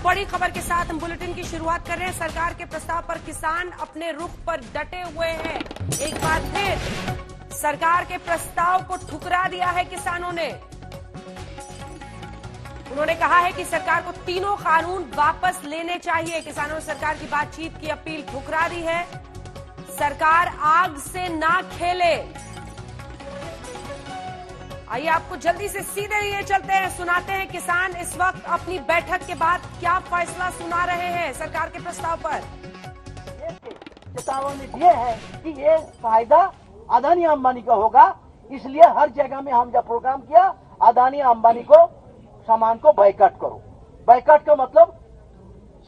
बड़ी खबर के साथ हम बुलेटिन की शुरुआत कर रहे हैं। सरकार के प्रस्ताव पर किसान अपने रुख पर डटे हुए हैं। एक बार फिर सरकार के प्रस्ताव को ठुकरा दिया है किसानों ने। उन्होंने कहा है कि सरकार को तीनों कानून वापस लेने चाहिए। किसानों ने सरकार की बातचीत की अपील ठुकरा दी है। सरकार आग से ना खेले। आइए आपको जल्दी से सीधे लिए चलते हैं, सुनाते हैं किसान इस वक्त अपनी बैठक के बाद क्या फैसला सुना रहे हैं सरकार के प्रस्ताव पर। चेतावनी दिए है कि ये फायदा अदानी अंबानी का होगा, इसलिए हर जगह में हम जब प्रोग्राम किया अदानी अंबानी को सामान को बाइकाट करो। बाइकाट का मतलब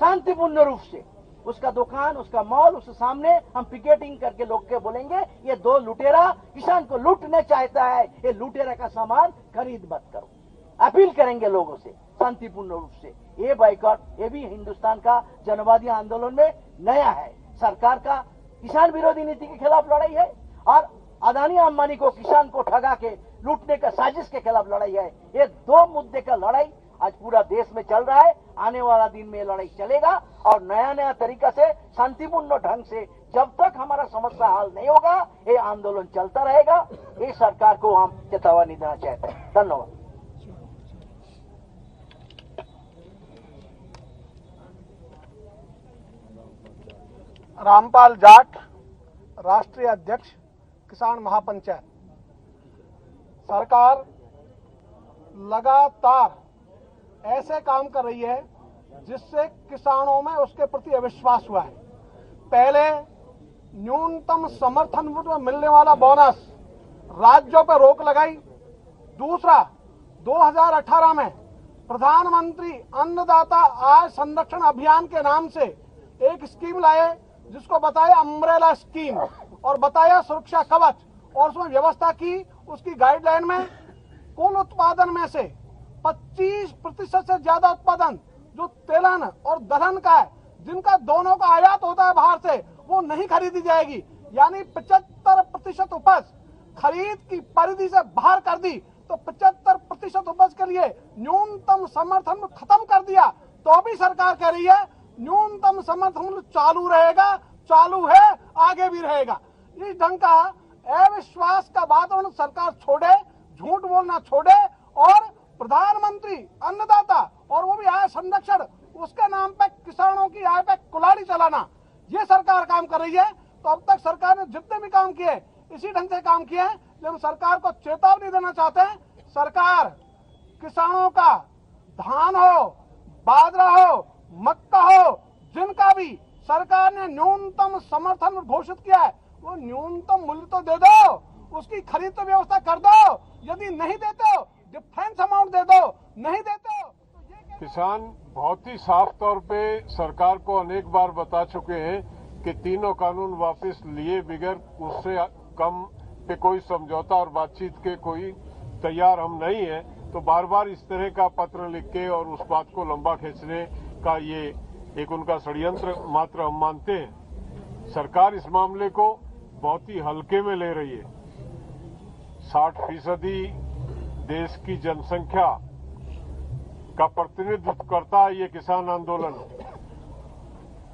शांतिपूर्ण रूप से उसका दुकान, उसका मॉल, उसके सामने हम पिकेटिंग करके लोग के बोलेंगे ये दो लुटेरा किसान को लूटने चाहता है, ये लुटेरा का सामान खरीद मत करो। अपील करेंगे लोगों से शांतिपूर्ण रूप से। ये बाइकॉट ये भी हिंदुस्तान का जनवादी आंदोलन में नया है। सरकार का किसान विरोधी नीति के खिलाफ लड़ाई है और अदानी अंबानी को किसान को ठगा के लूटने का साजिश के खिलाफ लड़ाई है। ये दो मुद्दे का लड़ाई आज पूरा देश में चल रहा है। आने वाला दिन में लड़ाई चलेगा और नया नया तरीका से शांतिपूर्ण ढंग से जब तक हमारा समस्या हल नहीं होगा ये आंदोलन चलता रहेगा। ये सरकार को हम चेतावनी देना चाहते हैं। धन्यवाद। रामपाल जाट, राष्ट्रीय अध्यक्ष किसान महापंचायत। सरकार लगातार ऐसे काम कर रही है जिससे किसानों में उसके प्रति अविश्वास हुआ है। पहले न्यूनतम समर्थन मूल्य में मिलने वाला बोनस राज्यों पर रोक लगाई। दूसरा, 2018 में प्रधानमंत्री अन्नदाता आय संरक्षण अभियान के नाम से एक स्कीम लाए जिसको बताया अम्ब्रेला स्कीम और बताया सुरक्षा कवच, और उसमें व्यवस्था की उसकी गाइडलाइन में कुल उत्पादन में से 25% से ज्यादा उत्पादन जो तेलन और दलहन का है, जिनका दोनों का आयात होता है बाहर से, वो नहीं खरीदी जाएगी। यानी 75% उपज खरीद की परिधि से बाहर कर दी, तो 75% उपज के लिए न्यूनतम समर्थन मूल्य खत्म कर दिया। तो भी सरकार कह रही है न्यूनतम समर्थन मूल्य चालू रहेगा, चालू है, आगे भी रहेगा। इस ढंग का अविश्वास का वातावरण सरकार छोड़े, झूठ बोलना छोड़े और प्रधानमंत्री अन्नदाता और वो भी आय संरक्षण उसके नाम पे किसानों की आय पे कुल्हाड़ी चलाना, ये सरकार काम कर रही है। तो अब तक सरकार ने जितने भी काम किए इसी ढंग से काम किए हैं। जब सरकार को चेतावनी देना चाहते हैं, सरकार किसानों का धान हो, बाजरा हो, मक्का हो, जिनका भी सरकार ने न्यूनतम समर्थन घोषित किया है, वो न्यूनतम मूल्य तो दे दो, उसकी खरीद तो व्यवस्था कर दो। यदि नहीं देते हो डिफरेंस अमाउंट दे दो, नहीं देते हो तो किसान बहुत ही साफ तौर पे सरकार को अनेक बार बता चुके हैं कि तीनों कानून वापस लिए बगैर उससे कम पे कोई समझौता और बातचीत के कोई तैयार हम नहीं है। तो बार बार इस तरह का पत्र लिख के और उस बात को लंबा खींचने का ये एक उनका षड्यंत्र मात्र हम मानते हैं। सरकार इस मामले को बहुत ही हल्के में ले रही है। 60% देश की जनसंख्या का प्रतिनिधित्व करता है ये किसान आंदोलन।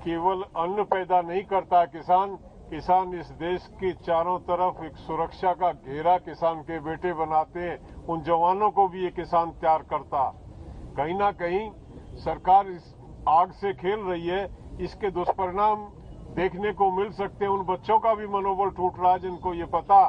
केवल अन्न पैदा नहीं करता है किसान इस देश के चारों तरफ एक सुरक्षा का घेरा किसान के बेटे बनाते हैं। उन जवानों को भी ये किसान तैयार करता। कहीं ना कहीं सरकार इस आग से खेल रही है। इसके दुष्परिणाम देखने को मिल सकते हैं। उन बच्चों का भी मनोबल टूट रहा है जिनको ये पता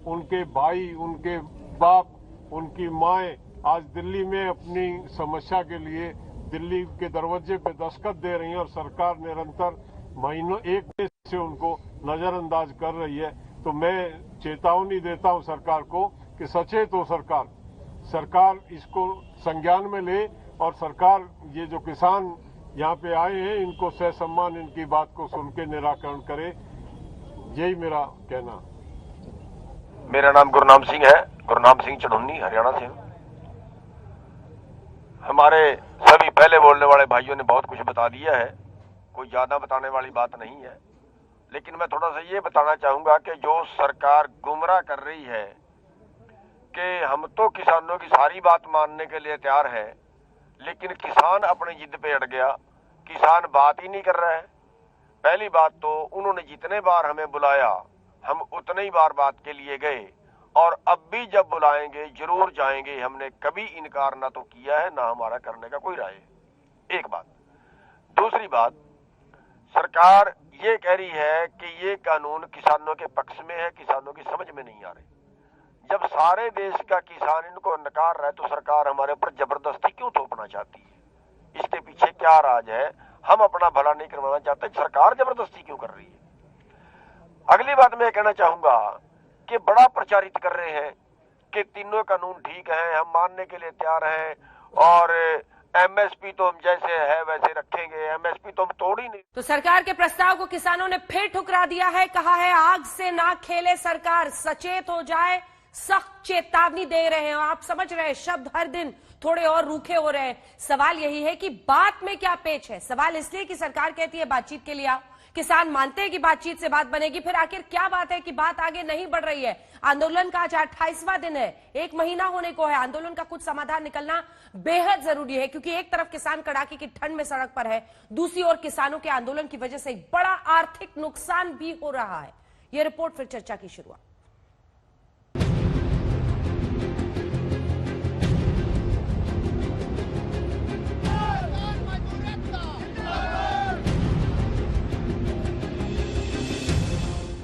उनके भाई, उनके बाप, उनकी माएं आज दिल्ली में अपनी समस्या के लिए दिल्ली के दरवाजे पे दस्तखत दे रही हैं और सरकार निरंतर महीनों एक से उनको नजरअंदाज कर रही है। तो मैं चेतावनी देता हूं सरकार को कि सचेत हो सरकार इसको संज्ञान में ले और सरकार ये जो किसान यहाँ पे आए हैं इनको ससम्मान इनकी बात को सुन के निराकरण करे। यही मेरा कहना। मेरा नाम गुरनाम सिंह है, गुरनाम सिंह चढ़ुन्नी, हरियाणा से। हमारे सभी पहले बोलने वाले भाइयों ने बहुत कुछ बता दिया है, कोई ज्यादा बताने वाली बात नहीं है। लेकिन मैं थोड़ा सा ये बताना चाहूंगा कि जो सरकार गुमराह कर रही है कि हम तो किसानों की सारी बात मानने के लिए तैयार है, लेकिन किसान अपनी जिद पे अड़ गया। किसान बात ही नहीं कर रहा है। पहली बात तो उन्होंने जितने बार हमें बुलाया हम उतने ही बार बात के लिए गए, और अब भी जब बुलाएंगे जरूर जाएंगे। हमने कभी इनकार ना तो किया है ना हमारा करने का कोई राय है। एक बात। दूसरी बात, सरकार ये कह रही है कि ये कानून किसानों के पक्ष में है, किसानों की समझ में नहीं आ रही। जब सारे देश का किसान इनको नकार रहा है तो सरकार हमारे ऊपर जबरदस्ती क्यों थोपना चाहती है? इसके पीछे क्या राज है? हम अपना भला नहीं करवाना चाहते, सरकार जबरदस्ती क्यों कर रही है? अगली बात मैं कहना चाहूंगा कि बड़ा प्रचारित कर रहे हैं कि तीनों कानून ठीक हैं, हम मानने के लिए तैयार हैं, और एमएसपी तो हम जैसे है वैसे रखेंगे, एमएसपी तो हम तोड़ ही नहीं। तो सरकार के प्रस्ताव को किसानों ने फिर ठुकरा दिया है। कहा है आग से ना खेले, सरकार सचेत हो जाए, सख्त चेतावनी दे रहे हैं। आप समझ रहे हैं, शब्द हर दिन थोड़े और रूखे हो रहे हैं। सवाल यही है कि बात में क्या पेच है। सवाल इसलिए कि सरकार कहती है बातचीत के लिए आओ, किसान मानते हैं कि बातचीत से बात बनेगी, फिर आखिर क्या बात है कि बात आगे नहीं बढ़ रही है? आंदोलन का आज 28वां दिन है, 1 महीना होने को है। आंदोलन का कुछ समाधान निकलना बेहद जरूरी है, क्योंकि एक तरफ किसान कड़ाके की ठंड में सड़क पर है, दूसरी ओर किसानों के आंदोलन की वजह से एक बड़ा आर्थिक नुकसान भी हो रहा है। यह रिपोर्ट फिर चर्चा की शुरुआत।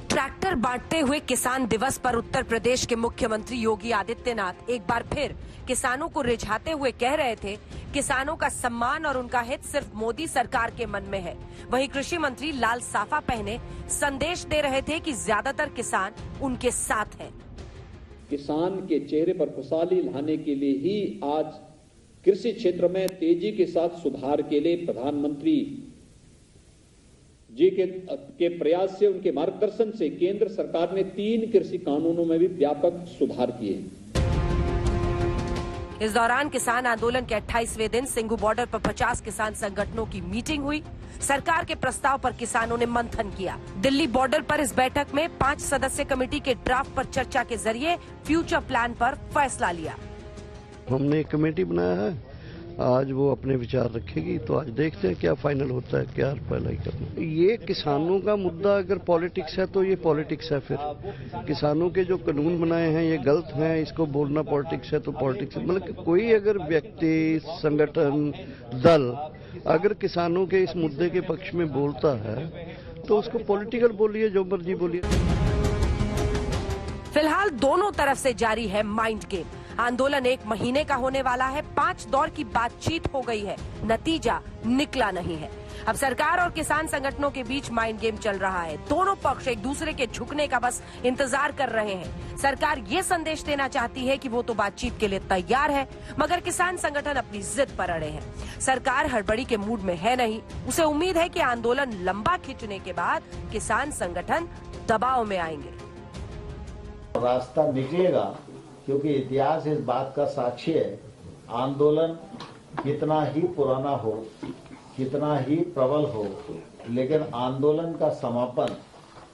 ट्रैक्टर बांटते हुए किसान दिवस पर उत्तर प्रदेश के मुख्यमंत्री योगी आदित्यनाथ एक बार फिर किसानों को रिझाते हुए कह रहे थे, किसानों का सम्मान और उनका हित सिर्फ मोदी सरकार के मन में है। वहीं कृषि मंत्री लाल साफा पहने संदेश दे रहे थे कि ज्यादातर किसान उनके साथ हैं। किसान के चेहरे पर खुशहाली लाने के लिए ही आज कृषि क्षेत्र में तेजी के साथ सुधार के लिए प्रधानमंत्री जी के प्रयास से, उनके मार्गदर्शन से केंद्र सरकार ने 3 कृषि कानूनों में भी व्यापक सुधार किए। इस दौरान किसान आंदोलन के 28वें दिन सिंघू बॉर्डर पर 50 किसान संगठनों की मीटिंग हुई। सरकार के प्रस्ताव पर किसानों ने मंथन किया। दिल्ली बॉर्डर पर इस बैठक में 5 सदस्य कमेटी के ड्राफ्ट पर चर्चा के जरिए फ्यूचर प्लान पर फैसला लिया। हमने एक कमेटी बनाया है, आज वो अपने विचार रखेगी, तो आज देखते हैं क्या फाइनल होता है, क्या पहला ही करना। ये किसानों का मुद्दा अगर पॉलिटिक्स है तो ये पॉलिटिक्स है। फिर किसानों के जो कानून बनाए हैं ये गलत हैं, इसको बोलना पॉलिटिक्स है तो पॉलिटिक्स है। मतलब कोई अगर व्यक्ति, संगठन, दल अगर किसानों के इस मुद्दे के पक्ष में बोलता है तो उसको पॉलिटिकल बोलिए, जो मर्जी बोलिए। फिलहाल दोनों तरफ से जारी है माइंड गेम। आंदोलन 1 महीने का होने वाला है। 5 दौर की बातचीत हो गई है, नतीजा निकला नहीं है। अब सरकार और किसान संगठनों के बीच माइंड गेम चल रहा है। दोनों पक्ष एक दूसरे के झुकने का बस इंतजार कर रहे हैं। सरकार ये संदेश देना चाहती है कि वो तो बातचीत के लिए तैयार है, मगर किसान संगठन अपनी जिद पर अड़े हैं। सरकार हड़बड़ी के मूड में है नहीं। उसे उम्मीद है कि आंदोलन लंबा खिंचने के बाद किसान संगठन दबाव में आएंगे। रास्ता निकलेगा, क्योंकि इतिहास इस बात का साक्षी है। आंदोलन कितना ही पुराना हो, कितना ही प्रबल हो, लेकिन आंदोलन का समापन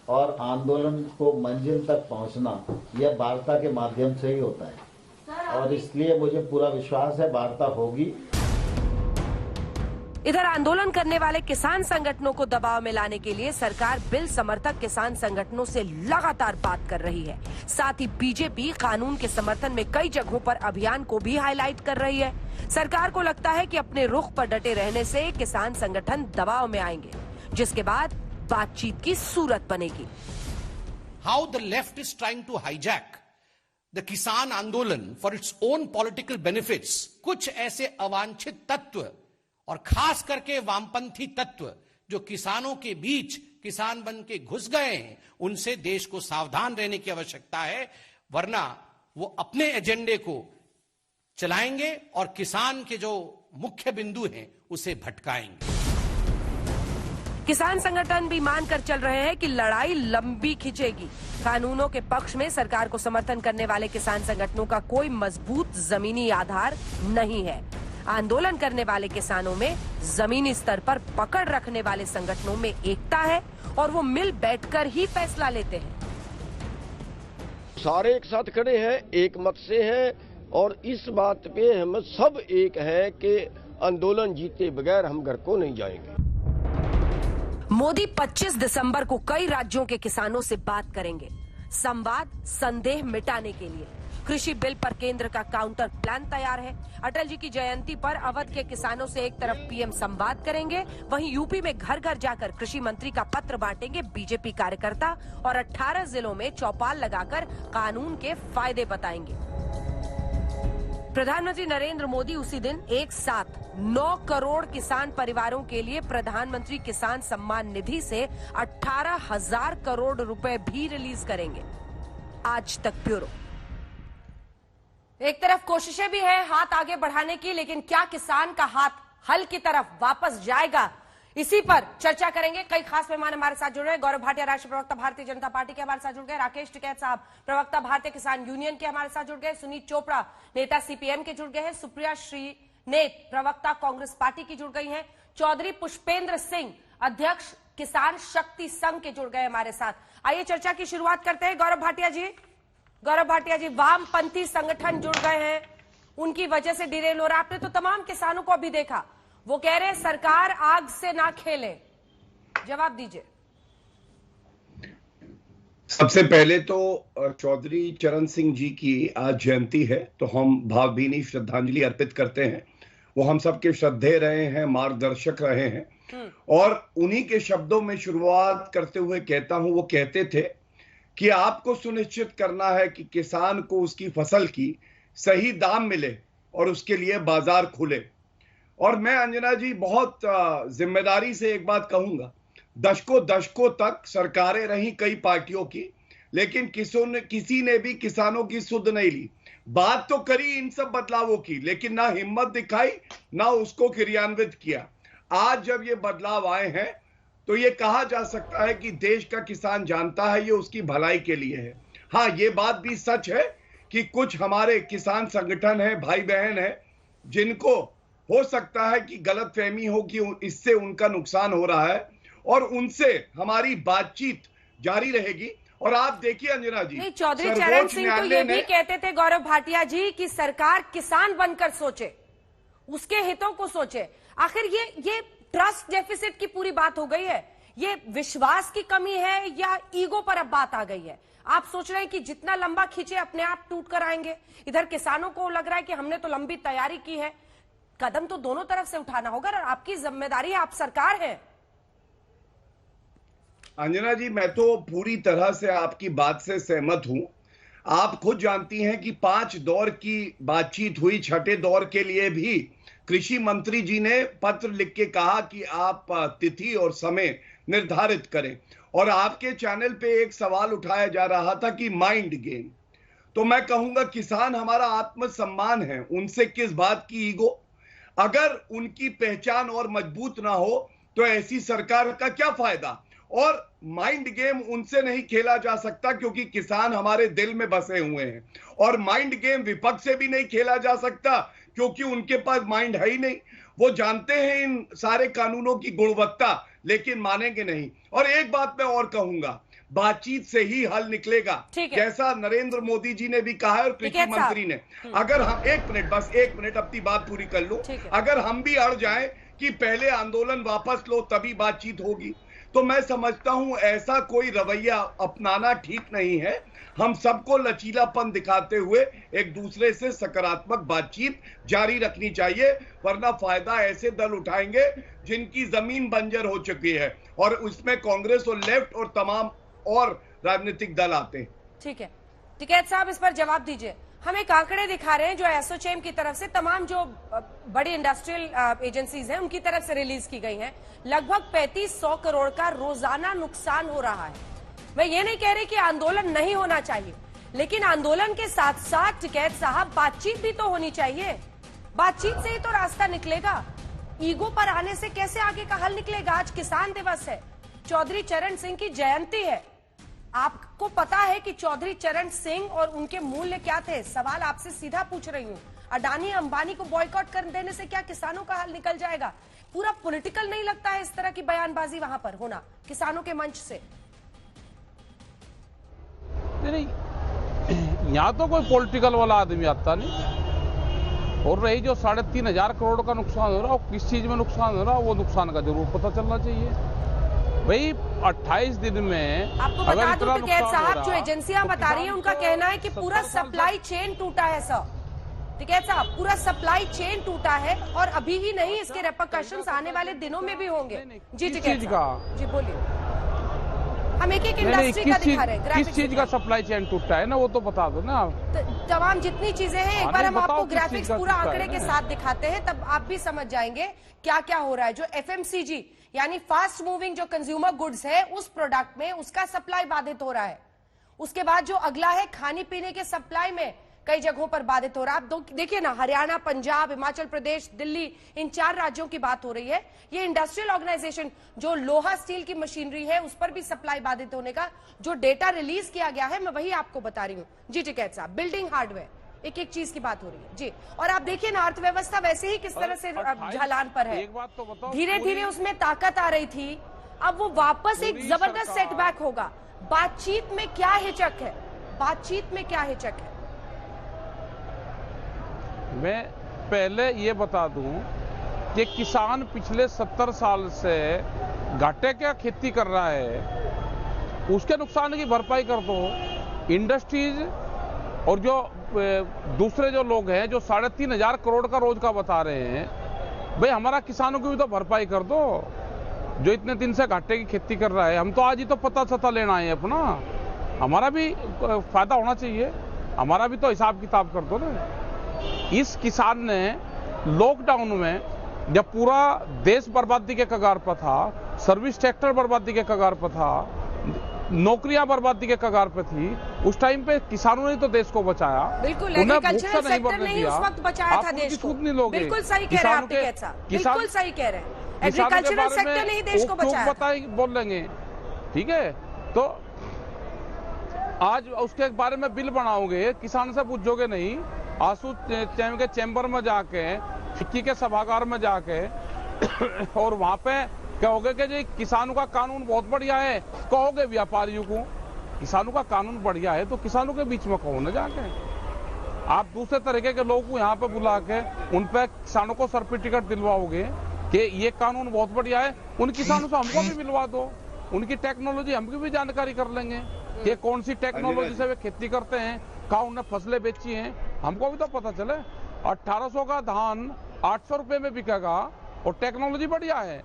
और आंदोलन को मंजिल तक पहुंचना यह वार्ता के माध्यम से ही होता है, और इसलिए मुझे पूरा विश्वास है वार्ता होगी। इधर आंदोलन करने वाले किसान संगठनों को दबाव में लाने के लिए सरकार बिल समर्थक किसान संगठनों से लगातार बात कर रही है। साथ ही बीजेपी कानून के समर्थन में कई जगहों पर अभियान को भी हाईलाइट कर रही है। सरकार को लगता है कि अपने रुख पर डटे रहने से किसान संगठन दबाव में आएंगे, जिसके बाद बातचीत की सूरत बनेगी। How the left is trying to hijack the किसान आंदोलन for its own political benefits। कुछ ऐसे अवांछित तत्व और खास करके वामपंथी तत्व जो किसानों के बीच किसान बन के घुस गए हैं, उनसे देश को सावधान रहने की आवश्यकता है, वरना वो अपने एजेंडे को चलाएंगे और किसान के जो मुख्य बिंदु हैं उसे भटकाएंगे। किसान संगठन भी मानकर चल रहे हैं कि लड़ाई लंबी खिंचेगी। कानूनों के पक्ष में सरकार को समर्थन करने वाले किसान संगठनों का कोई मजबूत जमीनी आधार नहीं है। आंदोलन करने वाले किसानों में जमीनी स्तर पर पकड़ रखने वाले संगठनों में एकता है और वो मिल बैठकर ही फैसला लेते हैं। सारे एक साथ खड़े हैं, एक मत से है, और इस बात पे हम सब एक है कि आंदोलन जीते बगैर हम घर को नहीं जाएंगे। मोदी 25 दिसंबर को कई राज्यों के किसानों से बात करेंगे, संवाद संदेह मिटाने के लिए। कृषि बिल पर केंद्र का काउंटर प्लान तैयार है। अटल जी की जयंती पर अवध के किसानों से एक तरफ पीएम संवाद करेंगे, वहीं यूपी में घर घर जाकर कृषि मंत्री का पत्र बांटेंगे बीजेपी कार्यकर्ता और 18 जिलों में चौपाल लगाकर कानून के फायदे बताएंगे। प्रधानमंत्री नरेंद्र मोदी उसी दिन एक साथ 9 करोड़ किसान परिवारों के लिए प्रधानमंत्री किसान सम्मान निधि से 18,000 करोड़ रुपए भी रिलीज करेंगे। आज तक ब्यूरो। एक तरफ कोशिशें भी है हाथ आगे बढ़ाने की, लेकिन क्या किसान का हाथ हल की तरफ वापस जाएगा, इसी पर चर्चा करेंगे। कई खास मेहमान हमारे साथ जुड़ रहे हैं। गौरव भाटिया, राष्ट्रीय प्रवक्ता भारतीय जनता पार्टी के हमारे साथ जुड़ गए। राकेश टिकैत साहब, प्रवक्ता भारतीय किसान यूनियन के हमारे साथ जुड़ गए। सुनीत चोपड़ा, नेता सीपीएम के जुड़ गए हैं। सुप्रिया श्रीनेत, प्रवक्ता कांग्रेस पार्टी की जुड़ गई हैं। चौधरी पुष्पेंद्र सिंह, अध्यक्ष किसान शक्ति संघ के जुड़ गए हमारे साथ। आइए चर्चा की शुरुआत करते हैं। गौरव भाटिया जी, वामपंथी संगठन जुड़ गए हैं, उनकी वजह से डिरेल हो रहा है। आपने तो तमाम किसानों को अभी देखा, वो कह रहे हैं सरकार आग से ना खेले, जवाब दीजिए। सबसे पहले तो चौधरी चरण सिंह जी की आज जयंती है, तो हम भावभीनी श्रद्धांजलि अर्पित करते हैं। वो हम सबके श्रद्धेय रहे हैं, मार्गदर्शक रहे हैं, और उन्हीं के शब्दों में शुरुआत करते हुए कहता हूं, वो कहते थे कि आपको सुनिश्चित करना है कि किसान को उसकी फसल की सही दाम मिले और उसके लिए बाजार खुले। और मैं अंजना जी बहुत जिम्मेदारी से एक बात कहूंगा, दशकों तक सरकारें रही कई पार्टियों की, लेकिन किसी ने भी किसानों की सुध नहीं ली। बात तो करी इन सब बदलावों की, लेकिन ना हिम्मत दिखाई, ना उसको क्रियान्वित किया। आज जब ये बदलाव आए हैं तो ये कहा जा सकता है कि देश का किसान जानता है ये उसकी भलाई के लिए है। हाँ, ये बात भी सच है कि कुछ हमारे किसान संगठन हैं, भाई बहन हैं, जिनको हो सकता है कि गलतफहमी हो कि इससे उनका नुकसान हो रहा है, और उनसे हमारी बातचीत जारी रहेगी। और आप देखिए अंजना जी, चौधरी चरण सिंह तो ये भी कहते थे गौरव भाटिया जी कि सरकार किसान बनकर सोचे, उसके हितों को सोचे। आखिर ये ट्रस्ट डेफिसिट की पूरी बात हो गई है, ये विश्वास की कमी है या ईगो पर अब बात आ गई है? आप सोच रहे हैं कि जितना लंबा खींचे अपने आप टूट कर आएंगे, इधर किसानों को लग रहा है कि हमने तो लंबी तैयारी की है। कदम तो दोनों तरफ से उठाना होगा और आपकी जिम्मेदारी है, आप सरकार है। अंजना जी, मैं तो पूरी तरह से आपकी बात से सहमत हूं। आप खुद जानती हैं कि 5 दौर की बातचीत हुई, 6ठे दौर के लिए भी कृषि मंत्री जी ने पत्र लिख के कहा कि आप तिथि और समय निर्धारित करें। और आपके चैनल पे एक सवाल उठाया जा रहा था कि माइंड गेम, तो मैं कहूंगा किसान हमारा आत्मसम्मान है, उनसे किस बात की ईगो? अगर उनकी पहचान और मजबूत ना हो तो ऐसी सरकार का क्या फायदा? और माइंड गेम उनसे नहीं खेला जा सकता क्योंकि किसान हमारे दिल में बसे हुए हैं, और माइंड गेम विपक्ष से भी नहीं खेला जा सकता क्योंकि उनके पास माइंड है ही नहीं। वो जानते हैं इन सारे कानूनों की गुणवत्ता, लेकिन मानेंगे नहीं। और एक बात मैं और कहूंगा, बातचीत से ही हल निकलेगा, जैसा नरेंद्र मोदी जी ने भी कहा है और कृषि मंत्री ने। अगर हम एक मिनट अपनी बात पूरी कर लूं, अगर हम भी अड़ जाएं कि पहले आंदोलन वापस लो तभी बातचीत होगी, तो मैं समझता हूं ऐसा कोई रवैया अपनाना ठीक नहीं है। हम सबको लचीलापन दिखाते हुए एक दूसरे से सकारात्मक बातचीत जारी रखनी चाहिए, वरना फायदा ऐसे दल उठाएंगे जिनकी जमीन बंजर हो चुकी है, और उसमें कांग्रेस और लेफ्ट और तमाम और राजनीतिक दल आते हैं। ठीक है, टिकैत साहब इस पर जवाब दीजिए। हम एक आंकड़े दिखा रहे हैं जो एसोचैम की तरफ से, तमाम जो बड़ी इंडस्ट्रियल एजेंसीज हैं उनकी तरफ से रिलीज की गई हैं। लगभग 3500 करोड़ का रोजाना नुकसान हो रहा है। मैं ये नहीं कह रही कि आंदोलन नहीं होना चाहिए, लेकिन आंदोलन के साथ साथ टिकैत साहब बातचीत भी तो होनी चाहिए। बातचीत से ही तो रास्ता निकलेगा। ईगो पर आने से कैसे आगे का हल निकलेगा? आज किसान दिवस है, चौधरी चरण सिंह की जयंती है। आपको पता है कि चौधरी चरण सिंह और उनके मूल्य क्या थे? सवाल आपसे सीधा पूछ रही हूं। अडानी अंबानी को बॉयकॉट कर देने से क्या किसानों का हल निकल जाएगा? पूरा पॉलिटिकल नहीं लगता है इस तरह की बयानबाजी वहां पर होना किसानों के मंच से? नहीं, यहाँ तो कोई पॉलिटिकल वाला आदमी आता नहीं। और रही जो 3,500 करोड़ का नुकसान हो रहा है, किस चीज में नुकसान हो रहा है, वो नुकसान का जरूर पता चलना चाहिए भाई। 28 दिन में आपको बता दूं टिकैत साहब, जो एजेंसियां बता रही हैं उनका कहना है कि पूरा सप्लाई चेन टूटा है सर। टिकैत साहब, पूरा सप्लाई चेन टूटा है और अभी ही नहीं, इसके रेपरकशंस आने वाले दिनों में भी होंगे। जी टिकैत साहब, जी बोलिए। हम एक इंडस्ट्री का दिखा रहे हैं, किस चीज का सप्लाई चेन टूटा है ना, वो तो बता दो ना। तमाम जितनी चीजें हैं, एक बार हम आपको ग्राफिक्स पूरा आंकड़े के साथ दिखाते हैं, तब आप भी समझ जाएंगे क्या क्या हो रहा है। जो FMCG यानी फास्ट मूविंग जो कंज्यूमर गुड्स है, उस प्रोडक्ट में उसका सप्लाई बाधित हो रहा है। उसके बाद जो अगला है खाने पीने के सप्लाई में कई जगहों पर बाधित हो रहा है। आप देखिए ना, हरियाणा, पंजाब, हिमाचल प्रदेश, दिल्ली, इन 4 राज्यों की बात हो रही है। ये इंडस्ट्रियल ऑर्गेनाइजेशन जो लोहा स्टील की मशीनरी है, उस पर भी सप्लाई बाधित होने का जो डेटा रिलीज किया गया है, मैं वही आपको बता रही हूँ। जी टिकैत साहब, बिल्डिंग हार्डवेयर, एक एक चीज की बात हो रही है जी। और आप देखिए ना, अर्थव्यवस्था वैसे ही किस तरह से ढलान पर है। धीरे धीरे उसमें ताकत आ रही थी, अब वो वापस एक जबरदस्त सेटबैक होगा। बातचीत में क्या हिचक है, बातचीत में क्या हिचक है? मैं पहले ये बता दूं कि किसान पिछले 70 साल से घाटे क्या खेती कर रहा है, उसके नुकसान की भरपाई कर दो। इंडस्ट्रीज और जो दूसरे जो लोग हैं जो 3,500 करोड़ का रोज का बता रहे हैं, भाई हमारा किसानों की भी तो भरपाई कर दो, जो इतने दिन से घाटे की खेती कर रहा है। हम तो आज ही तो पता लेना आए अपना, हमारा भी फायदा होना चाहिए, हमारा भी तो हिसाब किताब कर दो ना। इस किसान ने लॉकडाउन में जब पूरा देश बर्बादी के कगार पर था, सर्विस सेक्टर बर्बादी के कगार पर था, नौकरियां बर्बादी के कगार पे थी, उस टाइम पे किसानों ने तो देश को बचाया। बिल्कुल, एग्रीकल्चरल सेक्टर ने ही उस वक्त बचाया था देश को। बिल्कुल सही कह रहे हैं आप टिकैत साहब, बिल्कुल सही कह रहे हैं। एग्रीकल्चरल सेक्टर ने ही देश को बचाया। बोल लेंगे, ठीक है, तो आज उसके बारे में बिल बनाओगे, किसान से पूछोगे नहीं, आंसू के चैम्बर में जाके, फिक्की के सभागार में जाके और वहां पे कहोगे कि जी किसानों का कानून बहुत बढ़िया है, कहोगे व्यापारियों को किसानों का कानून बढ़िया है, तो किसानों के बीच में कहो ना जाके। आप दूसरे तरीके के लोगों को यहाँ पे बुला के उन पे किसानों को सर्टिफिकेट दिलवाओगे कि ये कानून बहुत बढ़िया है, उन किसानों से हमको भी मिलवा दो, उनकी टेक्नोलॉजी हमकी भी जानकारी कर लेंगे कि कौन सी टेक्नोलॉजी से वे खेती करते हैं, कहाँ उन्हें फसलें बेची हैं, हमको भी तो पता चले। 1800 का धान 800 रुपए में बिकेगा और टेक्नोलॉजी बढ़िया है।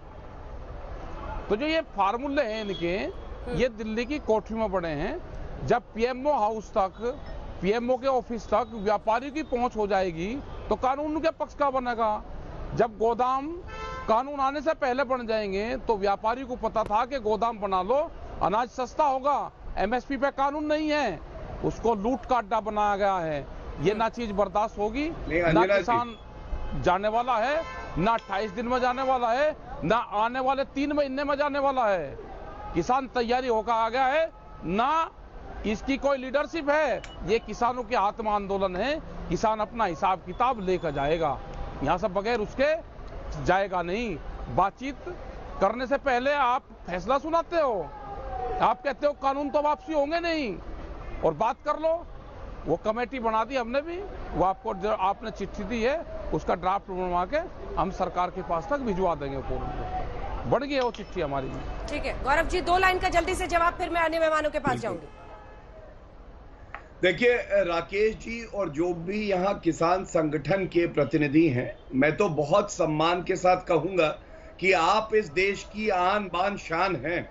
तो जो ये फार्मूले हैं इनके, ये दिल्ली की कोठरी में पड़े हैं। जब पीएमओ हाउस तक, पीएमओ के ऑफिस तक व्यापारी की पहुंच हो जाएगी तो कानून के पक्ष का बनेगा। जब गोदाम कानून आने से पहले बन जाएंगे तो व्यापारी को पता था कि गोदाम बना लो, अनाज सस्ता होगा, एमएसपी पे कानून नहीं है, उसको लूट का अड्डा बनाया गया है। ये ना चीज बर्दाश्त होगी, ना किसान जाने वाला है, ना 28 दिन में जाने वाला है, ना आने वाले 3 महीने में जाने वाला है। किसान तैयारी होकर आ गया है, ना इसकी कोई लीडरशिप है, ये किसानों के आत्म आंदोलन है। किसान अपना हिसाब किताब लेकर जाएगा, यहाँ से बगैर उसके जाएगा नहीं। बातचीत करने से पहले आप फैसला सुनाते हो, आप कहते हो कानून तो वापसी होंगे नहीं, और बात कर लो। वो कमेटी बना दी हमने भी, वो आपको जो आपने चिट्ठी दी है उसका ड्राफ्ट बनवा के हम सरकार के पास तक भिजवा देंगे। पूर्ण बढ़ गई है वो चिट्ठी हमारी। ठीक है गौरव जी, 2 लाइन का जल्दी से जवाब, फिर मैं अन्य मेहमानों के पास जाऊंगी। देखिए राकेश जी और जो भी यहाँ किसान संगठन के प्रतिनिधि हैं, मैं तो बहुत सम्मान के साथ कहूंगा कि आप इस देश की आन बान शान हैं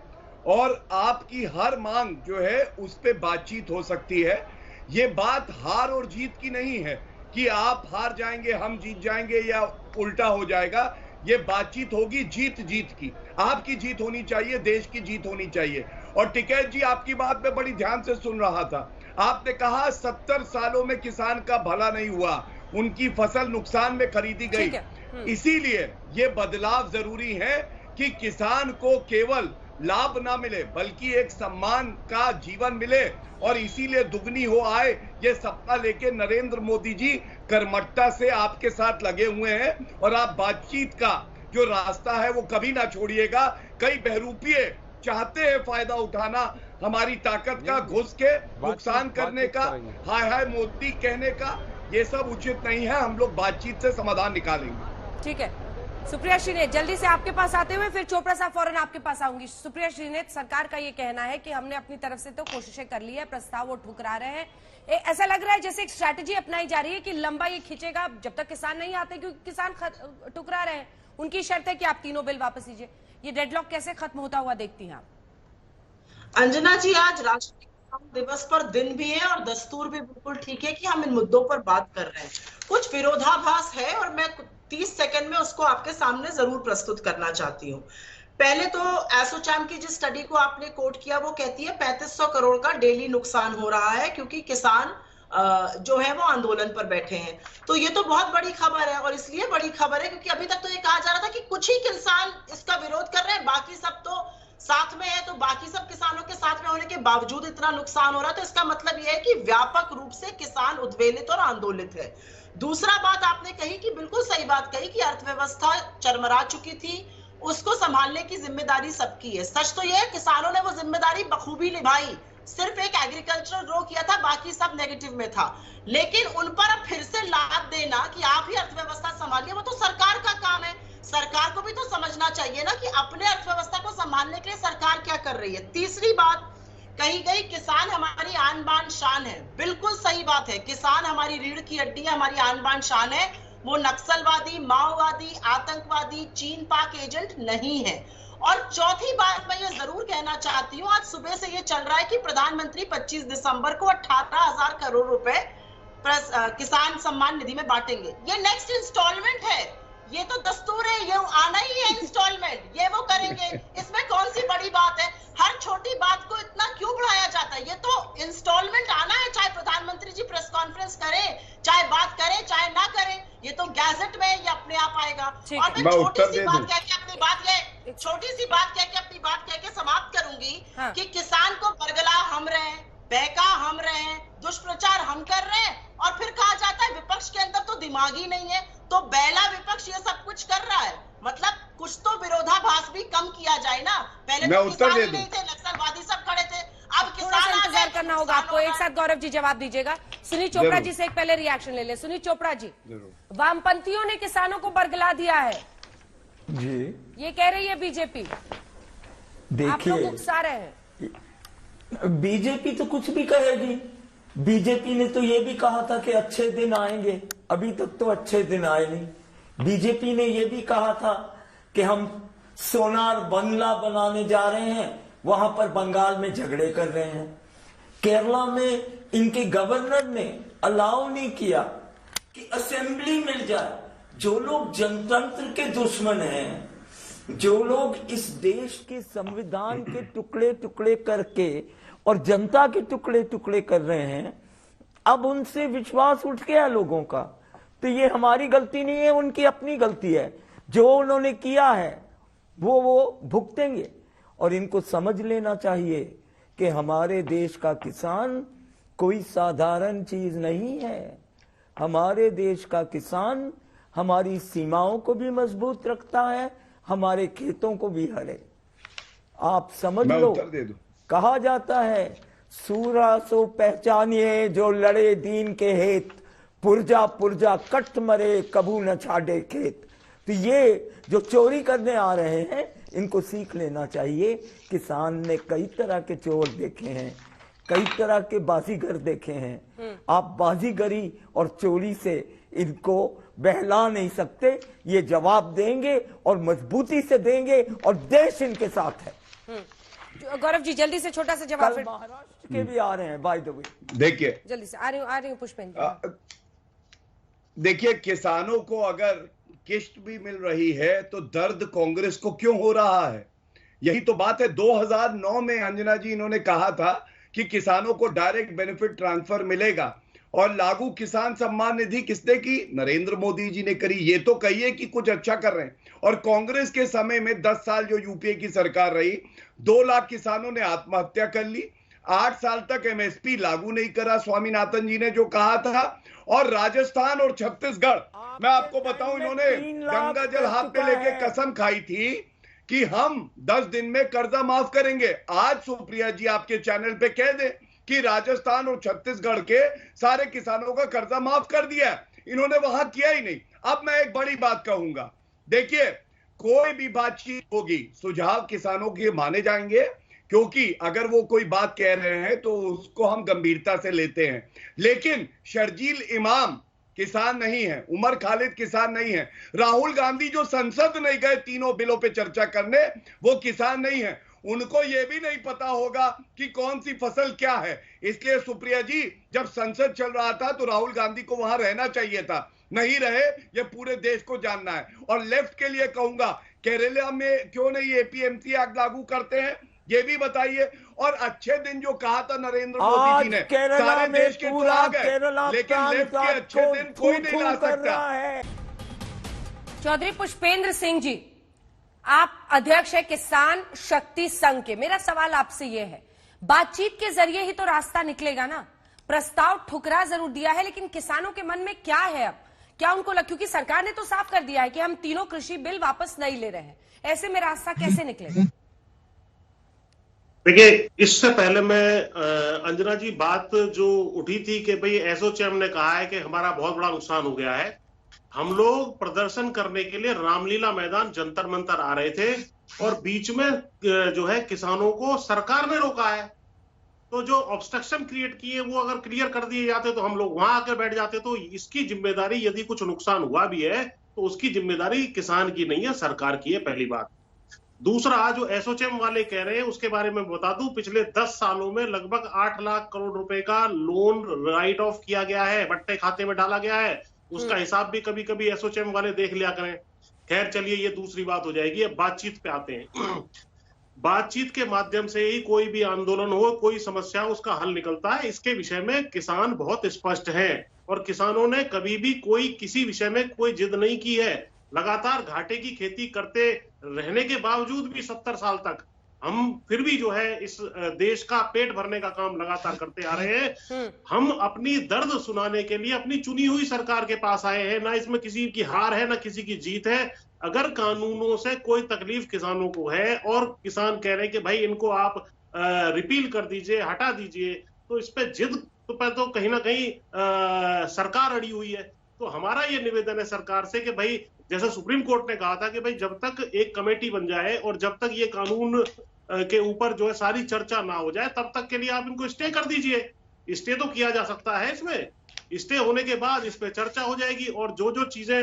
और आपकी हर मांग जो है उस पे बातचीत हो सकती है। ये बात हार और जीत की नहीं है कि आप हार जाएंगे हम जीत जाएंगे या उल्टा हो जाएगा। ये बातचीत होगी जीत जीत की, आपकी जीत होनी चाहिए, देश की जीत होनी चाहिए। और टिकैत जी आपकी बात में बड़ी ध्यान से सुन रहा था, आपने कहा 70 सालों में किसान का भला नहीं हुआ, उनकी फसल नुकसान में खरीदी गई। इसीलिए ये बदलाव जरूरी है कि किसान को केवल लाभ ना मिले बल्कि एक सम्मान का जीवन मिले, और इसीलिए दुगनी हो आए ये सपना लेके नरेंद्र मोदी जी कर्मठता से आपके साथ लगे हुए हैं। और आप बातचीत का जो रास्ता है वो कभी ना छोड़िएगा। कई बहरूपिये चाहते हैं फायदा उठाना हमारी ताकत का, घुस के नुकसान करने का, हाय हाय मोदी कहने का। ये सब उचित नहीं है। हम लोग बातचीत से समाधान निकालेंगे। ठीक है, सुप्रिया श्रीनेत जल्दी से आपके पास आते हुए फिर चोपड़ा साहब फौरन आपके पास आऊंगी। सुप्रिया श्रीनेत, सरकार का ये कहना है कि हमने अपनी तरफ से तो कोशिशें कर ली है, प्रस्ताव वो ठुकरा रहे हैं। ऐसा लग रहा है जैसे एक स्ट्रैटेजी अपनाई जा रही है कि लंबा ये खींचेगा जब तक किसान नहीं आते, क्योंकि किसान ठुकरा रहे हैं। उनकी शर्त है कि आप तीनों बिल वापस लीजिए। ये डेडलॉक कैसे खत्म होता हुआ देखती हैं आप? अंजना जी, आज राष्ट्रीय किसान दिवस पर दिन भी है और दस्तूर भी बिल्कुल ठीक है कि हम इन मुद्दों पर बात कर रहे हैं। कुछ विरोधाभास है और मैं 30 सेकंड में उसको आपके सामने जरूर प्रस्तुत करना चाहती हूँ। पहले तो एसोचैम की जिस स्टडी को आपने कोट किया वो कहती है 3500 करोड़ का डेली नुकसान हो रहा है क्योंकि किसान जो है वो आंदोलन पर बैठे हैं। तो ये तो बहुत बड़ी खबर है और इसलिए बड़ी खबर है क्योंकि अभी तक तो ये कहा जा रहा था कि कुछ ही किसान इसका विरोध कर रहे हैं, बाकी सब तो साथ में है। तो बाकी सब किसानों के साथ में होने के बावजूद इतना नुकसान हो रहा है, तो इसका मतलब यह है कि व्यापक रूप से किसान उद्वेलित और आंदोलित है। दूसरा बात आपने कही कि बिल्कुल सही बात कही कि अर्थव्यवस्था चरमरा चुकी थी, उसको संभालने की जिम्मेदारी सबकी है। सच तो यह है किसानों ने वो जिम्मेदारी बखूबी निभाई, सिर्फ एक एग्रीकल्चरल रो किया था, बाकी सब नेगेटिव में था। लेकिन उन पर अब फिर से लाद देना कि आप ही अर्थव्यवस्था संभालिए, वो तो सरकार का काम है। सरकार को भी तो समझना चाहिए ना कि अपने अर्थव्यवस्था को संभालने के लिए सरकार क्या कर रही है। तीसरी बात कही गई, किसान हमारी आन बान शान है। बिल्कुल सही बात है, किसान हमारी रीढ़ की हड्डी है, हमारी आन बान शान है। वो नक्सलवादी, माओवादी, आतंकवादी, चीन पाक एजेंट नहीं है। और चौथी बात मैं ये जरूर कहना चाहती हूँ, आज सुबह से ये चल रहा है कि प्रधानमंत्री 25 दिसंबर को 18,000 करोड़ रुपए किसान सम्मान निधि में बांटेंगे। ये नेक्स्ट इंस्टॉलमेंट है, ये तो दस्तूर है, ये आना ही है इंस्टॉलमेंट, ये वो करेंगे। इसमें कौन सी बड़ी बात है? हर छोटी बात को इतना क्यों बढ़ाया जाता है? ये तो इंस्टॉलमेंट आना है, चाहे प्रधानमंत्री जी प्रेस कॉन्फ्रेंस करें, चाहे बात करें चाहे ना करें, ये तो गैजेट में ये अपने आप आएगा। और मैं छोटी सी बात कह के अपनी बात कह के समाप्त करूंगी कि किसान को बरगला हम रहे हैं, बहका हम रहे हैं, दुष्प्रचार हम कर रहे हैं और फिर कहा जाता है विपक्ष के अंदर तो दिमाग ही नहीं है। तो बैला विपक्ष ये सब कुछ कर रहा है, मतलब कुछ तो विरोधाभास भी कम किया जाए ना। पहले तो किसान ही नहीं थे, नक्सलवादी सब खड़े थे, अब किसान इंतजार करना होगा आपको। एक साथ गौरव जी जवाब दीजिएगा। सुनील चोपड़ा जी से एक पहले रिएक्शन ले ले। सुनील चोपड़ा जी, वामपंथियों ने किसानों को बरगला दिया है जी, ये कह रही है बीजेपी। आप लोग उकसा रहे हैं। बीजेपी तो कुछ भी कहेगी। बीजेपी ने तो ये भी कहा था कि अच्छे दिन आएंगे, अभी तक तो अच्छे दिन आए नहीं। बीजेपी ने ये भी कहा था कि हम सोनार बंगला बनाने जा रहे हैं, वहां पर बंगाल में झगड़े कर रहे हैं। केरला में इनके गवर्नर ने अलाउ नहीं किया कि असेंबली मिल जाए। जो लोग जनतंत्र के दुश्मन हैं, जो लोग इस देश के संविधान के टुकड़े टुकड़े करके और जनता के टुकड़े टुकड़े कर रहे हैं, अब उनसे विश्वास उठ गया लोगों का। तो ये हमारी गलती नहीं है, उनकी अपनी गलती है। जो उन्होंने किया है वो भुगतेंगे। और इनको समझ लेना चाहिए कि हमारे देश का किसान कोई साधारण चीज नहीं है। हमारे देश का किसान हमारी सीमाओं को भी मजबूत रखता है, हमारे खेतों को भी हरे। आप समझ लो, कहा जाता है सूरा सो पहचानिए जो लड़े दीन के हेत, पुरजा पुरजा कट मरे कबू न छाड़े खेत। तो ये जो चोरी करने आ रहे हैं, इनको सीख लेना चाहिए। किसान ने कई तरह के चोर देखे हैं, कई तरह के बाजीगर देखे हैं। आप बाजीगरी और चोरी से इनको बहला नहीं सकते। ये जवाब देंगे और मजबूती से देंगे और देश इनके साथ है। गौरव जी जल्दी से छोटा सा जवाब। महाराष्ट्र के भी आ रहे हैं बाय द वे, देखिए जल्दी से आ रही हूँ पुष्पेंद्र। देखिए, किसानों को अगर किश्त भी मिल रही है तो दर्द कांग्रेस को क्यों हो रहा है? यही तो बात है। 2009 में अंजना जी इन्होंने कहा था कि किसानों को डायरेक्ट बेनिफिट ट्रांसफर मिलेगा और लागू किसान सम्मान निधि किसने की? नरेंद्र मोदी जी ने करी। ये तो कहिए कि कुछ अच्छा कर रहे हैं। और कांग्रेस के समय में 10 साल जो यूपीए की सरकार रही, 2 लाख किसानों ने आत्महत्या कर ली। 8 साल तक एमएसपी लागू नहीं करा स्वामीनाथन जी ने जो कहा था। और राजस्थान और छत्तीसगढ़, मैं आपको बताऊं, इन्होंने गंगा जल हाथ पे लेके कसम खाई थी कि हम 10 दिन में कर्जा माफ करेंगे। आज सुप्रिया जी आपके चैनल पे कह दे कि राजस्थान और छत्तीसगढ़ के सारे किसानों का कर्जा माफ कर दिया है। इन्होंने वहां किया ही नहीं। अब मैं एक बड़ी बात कहूंगा, देखिए कोई भी बातचीत होगी, सुझाव किसानों के माने जाएंगे, क्योंकि अगर वो कोई बात कह रहे हैं तो उसको हम गंभीरता से लेते हैं। लेकिन शर्जील इमाम किसान नहीं है, उमर खालिद किसान नहीं है, राहुल गांधी जो संसद नहीं गए तीनों बिलों पे चर्चा करने, वो किसान नहीं है। उनको ये भी नहीं पता होगा कि कौन सी फसल क्या है। इसलिए सुप्रिया जी, जब संसद चल रहा था तो राहुल गांधी को वहां रहना चाहिए था, नहीं रहे, ये पूरे देश को जानना है। और लेफ्ट के लिए कहूंगा, केरला में क्यों नहीं एपीएमसी एक्ट लागू करते हैं, ये भी बताइए। और अच्छे दिन जो कहा था नरेंद्र मोदी जी ने, सारे देश के तो आ गए, लेकिन लेफ्ट के अच्छे दिन कोई नहीं ला सकता। चौधरी पुष्पेंद्र सिंह जी, आप अध्यक्ष है किसान शक्ति संघ के। मेरा सवाल आपसे यह है, बातचीत के जरिए ही तो रास्ता निकलेगा ना। प्रस्ताव ठुकरा जरूर दिया है, लेकिन किसानों के मन में क्या है अब? क्या उनको क्योंकि सरकार ने तो साफ कर दिया है कि हम तीनों कृषि बिल वापस नहीं ले रहे हैं, ऐसे में रास्ता कैसे निकलेगा? देखिए, इससे पहले मैं अंजना जी, बात जो उठी थी कि भाई एसोचैम ने कहा है कि हमारा बहुत बड़ा नुकसान हो गया है। हम लोग प्रदर्शन करने के लिए रामलीला मैदान जंतर मंतर आ रहे थे और बीच में जो है किसानों को सरकार ने रोका है। तो जो ऑब्स्ट्रक्शन क्रिएट किए वो अगर क्लियर कर दिए जाते तो हम लोग वहां आकर बैठ जाते। तो इसकी जिम्मेदारी, यदि कुछ नुकसान हुआ भी है तो उसकी जिम्मेदारी किसान की नहीं है, सरकार की है, पहली बात। दूसरा, जो एसोचैम वाले कह रहे हैं उसके बारे में बता दूं, पिछले 10 सालों में लगभग 8 लाख करोड़ रुपए का लोन राइट ऑफ किया गया है, बट्टे खाते में डाला गया है। उसका हिसाब भी कभी कभी एसोचैम वाले देख लिया करें। खैर चलिए, ये दूसरी बात हो जाएगी। अब बातचीत पे आते हैं। बातचीत के माध्यम से ही कोई भी आंदोलन हो, कोई समस्या, उसका हल निकलता है। इसके विषय में किसान बहुत स्पष्ट हैं और किसानों ने कभी भी कोई किसी विषय में कोई जिद नहीं की है। लगातार घाटे की खेती करते रहने के बावजूद भी 70 साल तक हम फिर भी जो है इस देश का पेट भरने का काम लगातार करते आ रहे हैं। हम अपनी दर्द सुनाने के लिए अपनी चुनी हुई सरकार के पास आए हैं। ना इसमें किसी की हार है, ना किसी की जीत है। अगर कानूनों से कोई तकलीफ किसानों को है और किसान कह रहे हैं कि भाई इनको आप रिपील कर दीजिए, हटा दीजिए, तो इस पे जिद पे तो कहीं ना कहीं सरकार अड़ी हुई है। तो हमारा ये निवेदन है सरकार से कि भाई, जैसे सुप्रीम कोर्ट ने कहा था कि भाई जब तक एक कमेटी बन जाए और जब तक ये कानून के ऊपर जो है सारी चर्चा ना हो जाए, तब तक के लिए आप इनको स्टे कर दीजिए। स्टे तो किया जा सकता है, इसमें स्टे होने के बाद इस पे चर्चा हो जाएगी और जो जो चीजें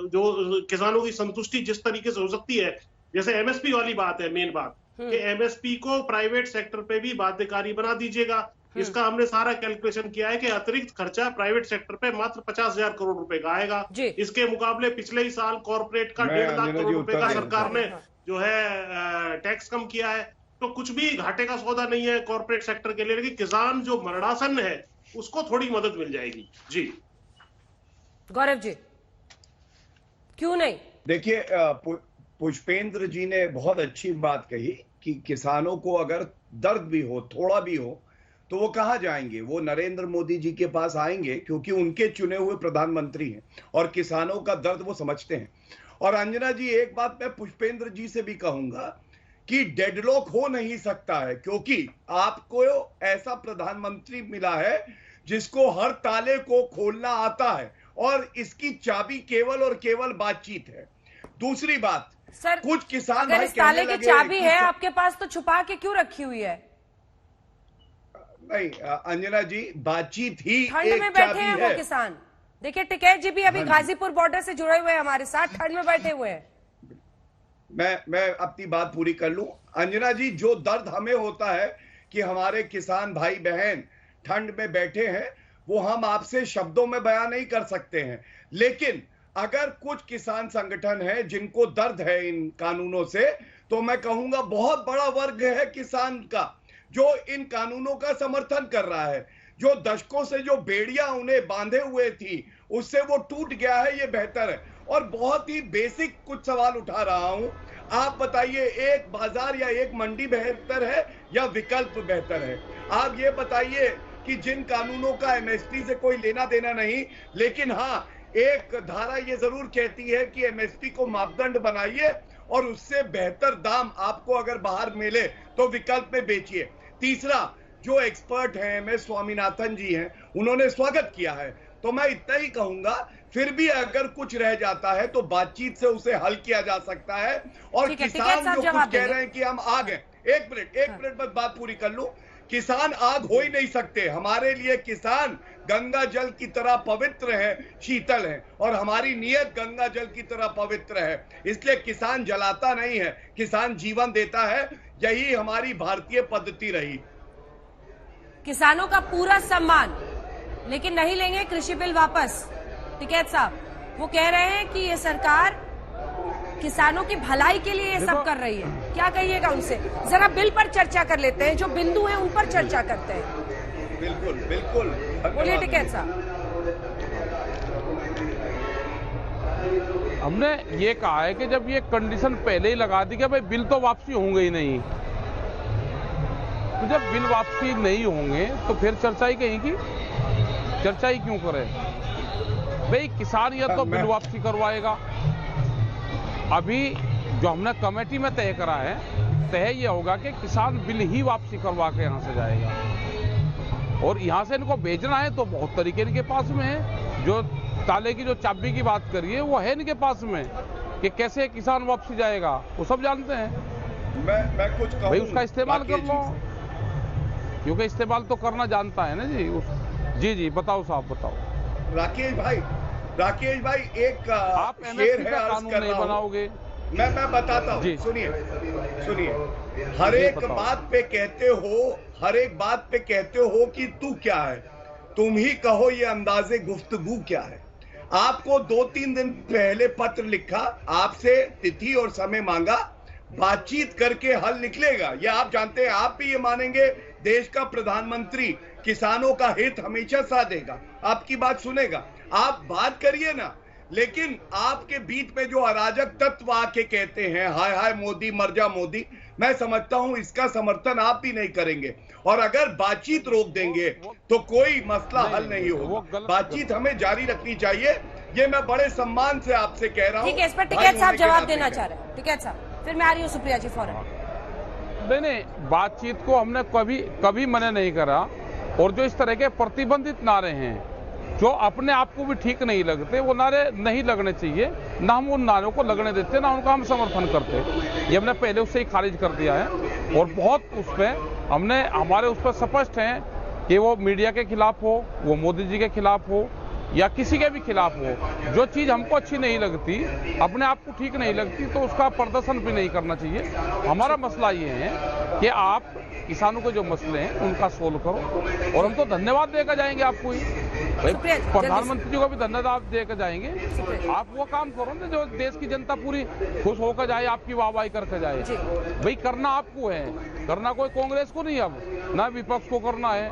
जो किसानों की संतुष्टि जिस तरीके से हो सकती है, जैसे एमएसपी वाली बात है, मेन बात कि एमएसपी को प्राइवेट सेक्टर पे भी बाध्यकारी बना दीजिएगा। इसका हमने सारा कैलकुलेशन किया है कि अतिरिक्त खर्चा प्राइवेट सेक्टर पे मात्र 50,000 करोड़ रुपए का आएगा। इसके मुकाबले पिछले ही साल कॉर्पोरेट का 1.5 लाख करोड़ रुपए का सरकार ने जो है टैक्स कम किया है। तो कुछ भी घाटे का सौदा नहीं है कॉर्पोरेट सेक्टर के लिए, लेकिन किसान जो मरणासन है उसको थोड़ी मदद मिल जाएगी। जी गौरव जी, क्यों नहीं? देखिए, पुष्पेंद्र जी ने बहुत अच्छी बात कही कि किसानों को अगर दर्द भी हो, थोड़ा भी हो, तो वो कहाँ जाएंगे? वो नरेंद्र मोदी जी के पास आएंगे, क्योंकि उनके चुने हुए प्रधानमंत्री हैं और किसानों का दर्द वो समझते हैं। और अंजना जी, एक बात मैं पुष्पेंद्र जी से भी कहूंगा कि डेडलॉक हो नहीं सकता है, क्योंकि आपको ऐसा प्रधानमंत्री मिला है जिसको हर ताले को खोलना आता है और इसकी चाबी केवल और केवल बातचीत है। दूसरी बात, सर, कुछ किसान अगर इस ताले की चाबी है आपके पास, तो छुपा के क्यों रखी हुई है? नहीं अंजना जी, बातचीत ही ठंड में बैठे हैं वो किसान। देखिए, टिकैत जी भी अभी गाजीपुर बॉर्डर से जुड़े हुए हैं हमारे साथ, ठंड में बैठे हुए हैं। मैं अपनी बात पूरी कर लूं। अंजना जी, जो दर्द हमें होता है कि हमारे किसान भाई बहन ठंड में बैठे हैं, वो हम आपसे शब्दों में बयान नहीं कर सकते हैं। लेकिन अगर कुछ किसान संगठन है जिनको दर्द है इन कानूनों से, तो मैं कहूंगा बहुत बड़ा वर्ग है किसान का जो इन कानूनों का समर्थन कर रहा है। जो दशकों से जो बेड़ियां उन्हें बांधे हुए थी, उससे वो टूट गया है, ये बेहतर है। और बहुत ही बेसिक कुछ सवाल उठा रहा हूं, आप बताइए, एक बाजार या एक मंडी बेहतर है या विकल्प बेहतर है? आप ये बताइए कि जिन कानूनों का एमएसपी से कोई लेना देना नहीं, लेकिन हाँ, एक धारा ये जरूर कहती है कि एमएसपी को मापदंड बनाइए और उससे बेहतर दाम आपको अगर बाहर मिले तो विकल्प में बेचिए। तीसरा, जो एक्सपर्ट हैं, एम.एस. स्वामीनाथन जी हैं, उन्होंने स्वागत किया है। तो मैं इतना ही कहूंगा, फिर भी अगर कुछ रह जाता है तो बातचीत से उसे हल किया जा सकता है। और किसान जो कुछ कह रहे हैं कि हम आग हैं, एक मिनट बस बात पूरी कर लूं। किसान आग हो ही नहीं सकते। हमारे लिए किसान गंगा जल की तरह पवित्र है, शीतल है, और हमारी नीयत गंगा जल की तरह पवित्र है। इसलिए किसान जलाता नहीं है, किसान जीवन देता है। यही हमारी भारतीय पद्धति रही। किसानों का पूरा सम्मान, लेकिन नहीं लेंगे कृषि बिल वापस। टिकैत साहब वो कह रहे हैं कि ये सरकार किसानों की भलाई के लिए ये सब कर रही है। क्या कहिएगा उनसे? जरा बिल पर चर्चा कर लेते हैं, जो बिंदु हैं उन पर चर्चा करते हैं। बिल्कुल बिल्कुल, बोलिए टिकैत साहब। हमने ये कहा है कि जब ये कंडीशन पहले ही लगा दी कि भाई बिल तो वापसी होंगे ही नहीं, तो जब बिल वापसी नहीं होंगे तो फिर चर्चा ही कहीं की, चर्चा ही क्यों करें भाई? किसान या तो बिल वापसी करवाएगा। अभी जो हमने कमेटी में तय करा है, तय ये होगा कि किसान बिल ही वापसी करवा के यहां से जाएगा। और यहां से इनको भेजना है तो बहुत तरीके इनके पास में है। जो ताले की जो चाबी की बात करिए वो है इनके पास में, कि कैसे किसान वापसी जाएगा वो सब जानते हैं। मैं कुछ कहूं भाई, उसका इस्तेमाल कर लो, क्योंकि इस्तेमाल तो करना जानता है ना जी। जी बताओ साहब, बताओ। राकेश भाई एक आप शेर है, कानून नहीं बनाओगे। मैं बताता हूँ, सुनिए। हर एक बात पे कहते हो कि तू क्या है, तुम ही कहो ये अंदाजे गुफ्तगू क्या है। आपको 2-3 दिन पहले पत्र लिखा, आपसे तिथि और समय मांगा, बातचीत करके हल निकलेगा। ये आप जानते हैं, आप भी ये मानेंगे। देश का प्रधानमंत्री किसानों का हित हमेशा साधेगा, आपकी बात सुनेगा। आप बात करिए ना, लेकिन आपके बीच में जो अराजक तत्व आके कहते हैं हाय हाय मोदी, मर जा मोदी, मैं समझता हूं इसका समर्थन आप भी नहीं करेंगे। और अगर बातचीत रोक देंगे तो कोई मसला हल नहीं होगा। बातचीत हमें जारी रखनी चाहिए, ये मैं बड़े सम्मान से आपसे कह रहा हूं। ठीक है, इस पर टिकैत साहब जवाब देना चाह रहे हैं। टिकैत साहब, फिर मैं आ रही हूँ सुप्रिया जी फौरन। नहीं, बातचीत को हमने कभी मना नहीं करा। और जो इस तरह के प्रतिबंधित नारे हैं, जो अपने आप को भी ठीक नहीं लगते, वो नारे नहीं लगने चाहिए। ना हम उन नारों को लगने देते, ना उनका हम समर्थन करते। ये हमने पहले उससे ही खारिज कर दिया है। और बहुत उस पर हमारे उस पर स्पष्ट हैं कि वो मीडिया के खिलाफ हो, वो मोदी जी के खिलाफ हो, या किसी के भी खिलाफ हो। जो चीज हमको अच्छी नहीं लगती, अपने आप को ठीक नहीं लगती, तो उसका प्रदर्शन भी नहीं करना चाहिए। हमारा मसला ये है कि आप किसानों के जो मसले हैं उनका सोल्व करो। और हम तो धन्यवाद देकर जाएंगे आपको ही, प्रधानमंत्री जी को भी धन्यवाद देकर जाएंगे। आप वो काम करो ना जो देश की जनता पूरी खुश होकर जाए, आपकी वाहवाही करके जाए। भाई करना आपको है, करना कोई कांग्रेस को नहीं, अब ना विपक्ष को करना है।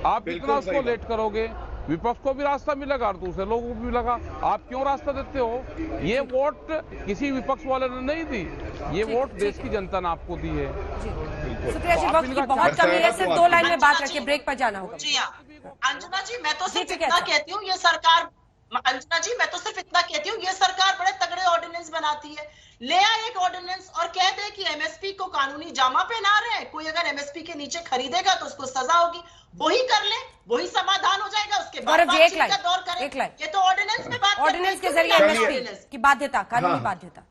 आप इतना उसको लेट करोगे, विपक्ष को भी रास्ता मिलेगा और दूसरे लोगों को भी मिलेगा। आप क्यों रास्ता देते हो? ये वोट किसी विपक्ष वाले ने नहीं दी, ये वोट देश की जनता ने आपको दी है। सुप्रिया जी, वक्त की बहुत कमी है, सिर्फ 2 लाइन में बात रखिए, ब्रेक पर जाना होगा। जी हाँ, अंजना जी, मैं तो सिर्फ इतना कहती हूँ, ये सरकार, अंजना जी, मैं तो सिर्फ इतना कहती हूँ, ये सरकार बड़े तगड़े ऑर्डिनेंस बनाती है। ले आए एक ऑर्डिनेंस और कह दे कि एमएसपी को कानूनी जामा पहना रहे हैं, कोई अगर एमएसपी के नीचे खरीदेगा तो उसको सजा होगी, वही कर ले, वही समाधान हो जाएगा। उसके बाद बातचीत का दौर करें। ये तो ऑर्डिनेंस में बात, ऑर्डिनेंस के जरिए एमएसपी की बाध्यता, कानूनी बाध्यता।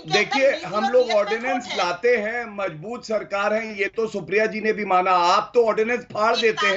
देखिए, हम लोग ऑर्डिनेंस लाते हैं, मजबूत सरकार है, ये तो सुप्रिया जी ने भी माना। आप तो ऑर्डिनेंस फाड़ देते हैं।